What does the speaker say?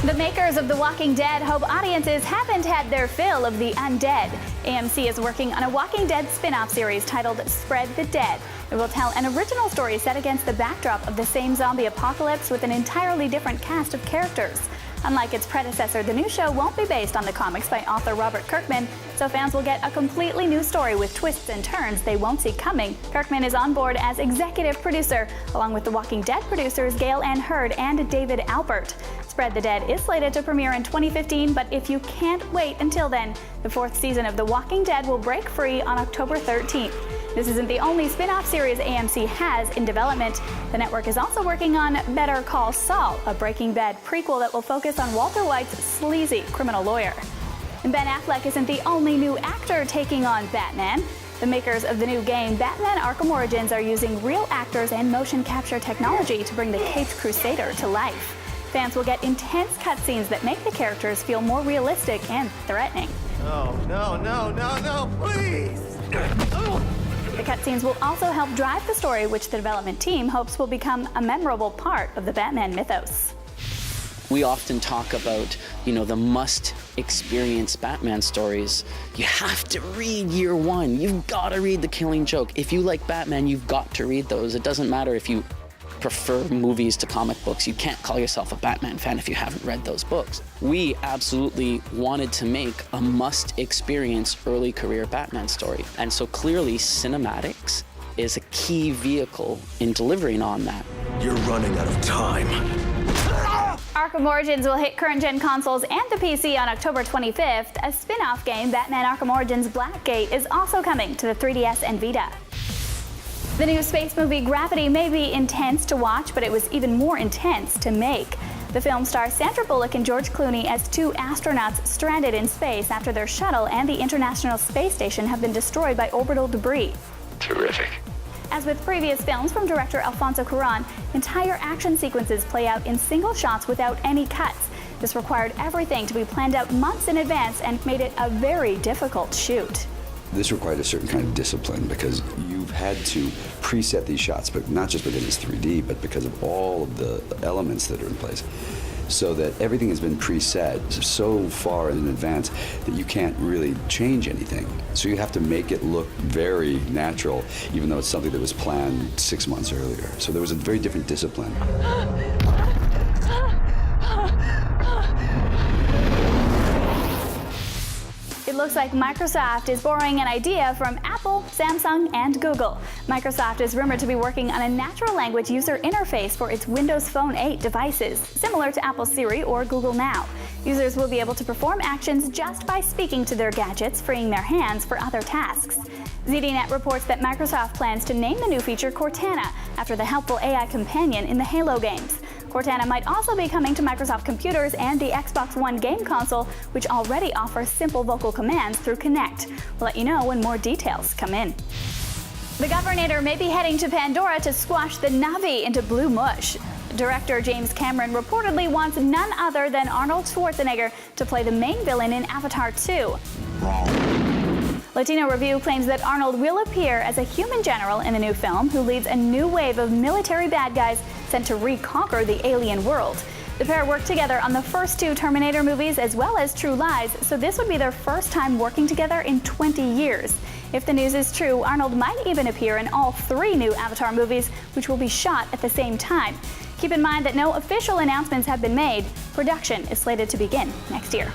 The makers of The Walking Dead hope audiences haven't had their fill of the undead. AMC is working on a Walking Dead spin-off series titled Spread the Dead. It will tell an original story set against the backdrop of the same zombie apocalypse with an entirely different cast of characters. Unlike its predecessor, the new show won't be based on the comics by author Robert Kirkman, so fans will get a completely new story with twists and turns they won't see coming. Kirkman is on board as executive producer, along with The Walking Dead producers Gail Ann Hurd and David Alpert. Spread the Dead is slated to premiere in 2015, but if you can't wait until then, the fourth season of The Walking Dead will break free on October 13th. This isn't the only spin-off series AMC has in development. The network is also working on Better Call Saul, a Breaking Bad prequel that will focus on Walter White's sleazy criminal lawyer. And Ben Affleck isn't the only new actor taking on Batman. The makers of the new game, Batman Arkham Origins, are using real actors and motion capture technology to bring the Caped Crusader to life. Fans will get intense cutscenes that make the characters feel more realistic and threatening. No, please! The cutscenes will also help drive the story, which the development team hopes will become a memorable part of the Batman mythos. We often talk about, the must-experience Batman stories. You have to read Year One. You've got to read The Killing Joke. If you like Batman, you've got to read those. It doesn't matter if you prefer movies to comic books. You can't call yourself a Batman fan if you haven't read those books. We absolutely wanted to make a must-experience early career Batman story. And so clearly cinematics is a key vehicle in delivering on that. You're running out of time. Arkham Origins will hit current-gen consoles and the PC on October 25th. A spin-off game, Batman Arkham Origins Blackgate, is also coming to the 3DS and Vita. The new space movie Gravity may be intense to watch, but it was even more intense to make. The film stars Sandra Bullock and George Clooney as two astronauts stranded in space after their shuttle and the International Space Station have been destroyed by orbital debris. Terrific. As with previous films from director Alfonso Cuarón, entire action sequences play out in single shots without any cuts. This required everything to be planned out months in advance and made it a very difficult shoot. This required a certain kind of discipline because you've had to preset these shots, but not just because it's 3D, but because of all of the elements that are in place. So that everything has been preset so far in advance that you can't really change anything. So you have to make it look very natural, even though it's something that was planned 6 months earlier. So there was a very different discipline. It looks like Microsoft is borrowing an idea from Apple, Samsung, and Google. Microsoft is rumored to be working on a natural language user interface for its Windows Phone 8 devices, similar to Apple's Siri or Google Now. Users will be able to perform actions just by speaking to their gadgets, freeing their hands for other tasks. ZDNet reports that Microsoft plans to name the new feature Cortana, after the helpful AI companion in the Halo games. Cortana might also be coming to Microsoft computers and the Xbox One game console, which already offers simple vocal commands through Kinect. We'll let you know when more details come in. The Governator may be heading to Pandora to squash the Na'vi into blue mush. Director James Cameron reportedly wants none other than Arnold Schwarzenegger to play the main villain in Avatar 2. Latino Review claims that Arnold will appear as a human general in the new film who leads a new wave of military bad guys sent to reconquer the alien world. The pair worked together on the first two Terminator movies as well as True Lies, so this would be their first time working together in 20 years. If the news is true, Arnold might even appear in all 3 new Avatar movies, which will be shot at the same time. Keep in mind that no official announcements have been made. Production is slated to begin next year.